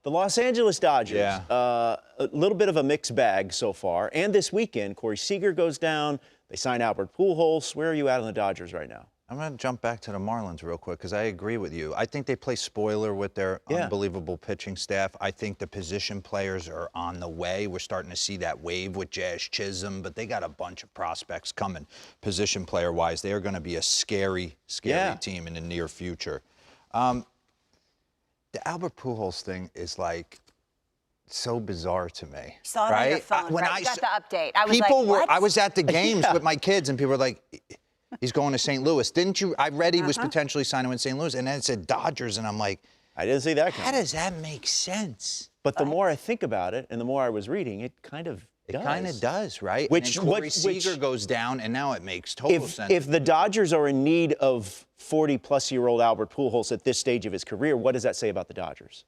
The Los Angeles Dodgers, Yeah. A little bit of a mixed bag so far. And this weekend, Corey Seager goes down. They sign Albert Pujols. Where are you at on the Dodgers right now? I'm going to jump back to the Marlins real quick because I agree with you. I think they play spoiler with their unbelievable pitching staff. I think the position players are on the way. We're starting to see that wave with Jazz Chisholm, but they got a bunch of prospects coming position player-wise. They are going to be a scary team in the near future. The Albert Pujols thing is like so bizarre to me. You saw it right? on your phone, When right? You got the update. I was people like, were. what? I was at the games with my kids, and people were like, "He's going to St. Louis." Didn't you? I read he was potentially signing with St. Louis, and then it said Dodgers, and I'm like, I didn't see that coming. how does that make sense? But the more I think about it, and the more I was reading, it kind of does. It kind of does, right? Which and then Corey Seager goes down, and now it makes total sense. If the Dodgers are in need of 40-plus-year-old Albert Pujols at this stage of his career, what does that say about the Dodgers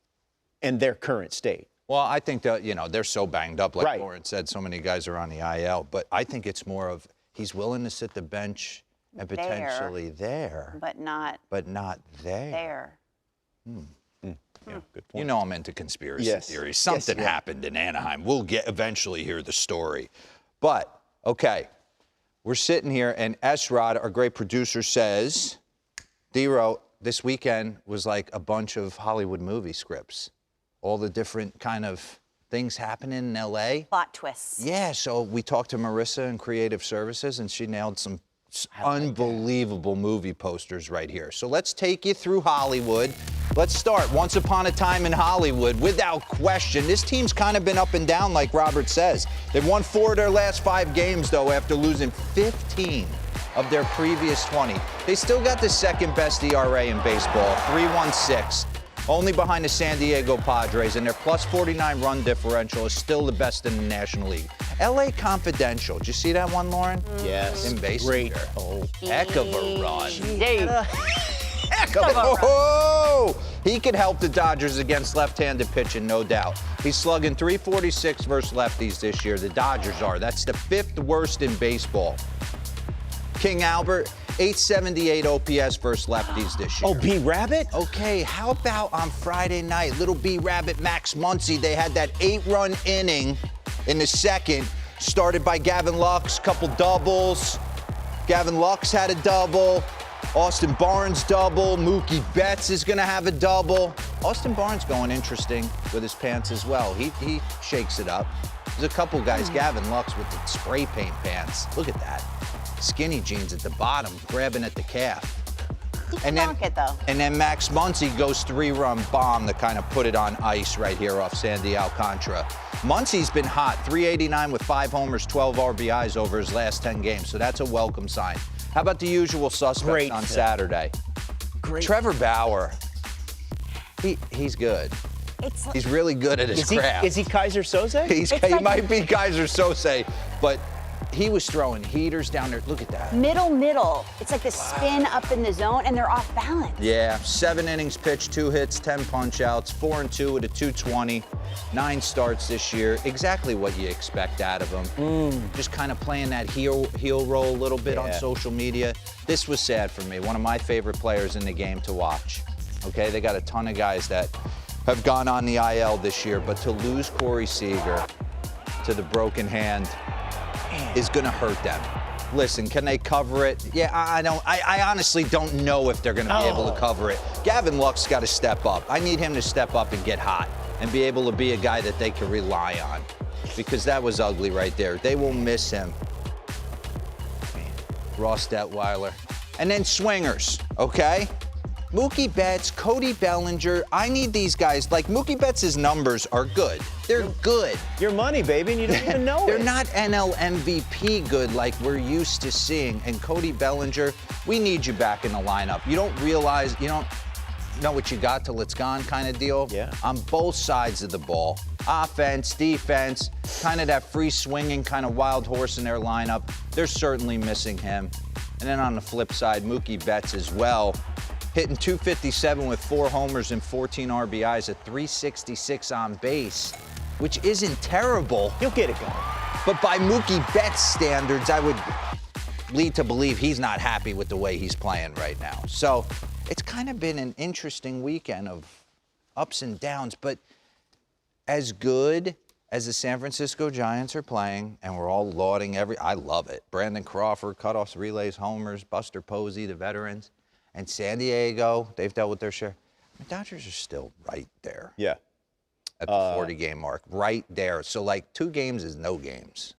and their current state? Well, I think that, they're so banged up, like Right. Lauren said, so many guys are on the IL. But I think it's more of he's willing to sit the bench and potentially there. But not there. Yeah, good point. You know I'm into conspiracy theories. Something happened in Anaheim. We'll eventually hear the story. But, okay, we're sitting here, and S-Rod, our great producer, says, D-Ro, this weekend was like a bunch of Hollywood movie scripts. All the different kind of things happening in L.A. Plot twists. Yeah, so we talked to Marissa in Creative Services, and she nailed some unbelievable movie posters right here. So let's take you through Hollywood. Let's start. Once Upon a Time in Hollywood, without question. This team's kind of been up and down, like Robert says. They've won 4 of their last 5 games, though, after losing 15 of their previous 20. They still got the second best ERA in baseball, 3.16. Only behind the San Diego Padres, and their plus 49 run differential is still the best in the National League. LA Confidential. Did you see that one, Lauren? Yes. In base. Great. Heck of a run. Heck of a run. Oh, he could help the Dodgers against left-handed pitching, no doubt. He's slugging 346 versus lefties this year. The Dodgers are. That's the 5th worst in baseball. King Albert, 878 OPS versus lefties this year. Oh, B-Rabbit? Okay, how about on Friday night, little B-Rabbit Max Muncy? They had that 8-run inning in the second, started by Gavin Lux, couple doubles. Gavin Lux had a double. Austin Barnes double. Mookie Betts is going to have a double. Austin Barnes going interesting with his pants as well. He shakes it up. There's a couple guys, Gavin Lux with the spray paint pants. Look at that. Skinny jeans at the bottom, grabbing at the calf. And then Max Muncy goes 3-run bomb to kind of put it on ice right here off Sandy Alcantara. Muncy's been hot, 389 with 5 homers, 12 RBIs over his last 10 games, so that's a welcome sign. How about the usual suspects on Saturday? Trevor Bauer, he's good. He's really good at his craft. Is he Kaiser Soze? He might be Kaiser Soze, but he was throwing heaters down there. Look at that. Middle. It's like the spin up in the zone, and they're off balance. Yeah, 7 innings pitched, 2 hits, 10 punch-outs, 4-2 with a 220, 9 starts this year. Exactly what you expect out of him. Just kind of playing that heel role a little bit on social media. This was sad for me. One of my favorite players in the game to watch. Okay, they got a ton of guys that have gone on the IL this year, but to lose Corey Seager to the broken hand is going to hurt them. Listen, can they cover it? Yeah, I honestly don't know if they're going to be able to cover it. Gavin Lux got to step up. I need him to step up and get hot and be able to be a guy that they can rely on, because that was ugly right there. They will miss him. Ross Detweiler. And then swingers, okay? Mookie Betts, Cody Bellinger. I need these guys. Like, Mookie Betts' numbers are good. They're good. Your money, baby, and you don't even know They're not NL MVP good like we're used to seeing. And Cody Bellinger, we need you back in the lineup. You don't realize, you don't know what you got till it's gone kind of deal. Yeah. On both sides of the ball. Offense, defense, kind of that free swinging kind of wild horse in their lineup. They're certainly missing him. And then on the flip side, Mookie Betts as well. Hitting 257 with 4 homers and 14 RBIs at 366 on base, which isn't terrible. He'll get it going. But by Mookie Betts standards, I would lead to believe he's not happy with the way he's playing right now. So it's kind of been an interesting weekend of ups and downs. But as good as the San Francisco Giants are playing, and we're all lauding I love it. Brandon Crawford, cutoffs, relays, homers, Buster Posey, the veterans. And San Diego, they've dealt with their share. The Dodgers are still right there Yeah. at the 40-game mark, right there. So, like, 2 games is no games.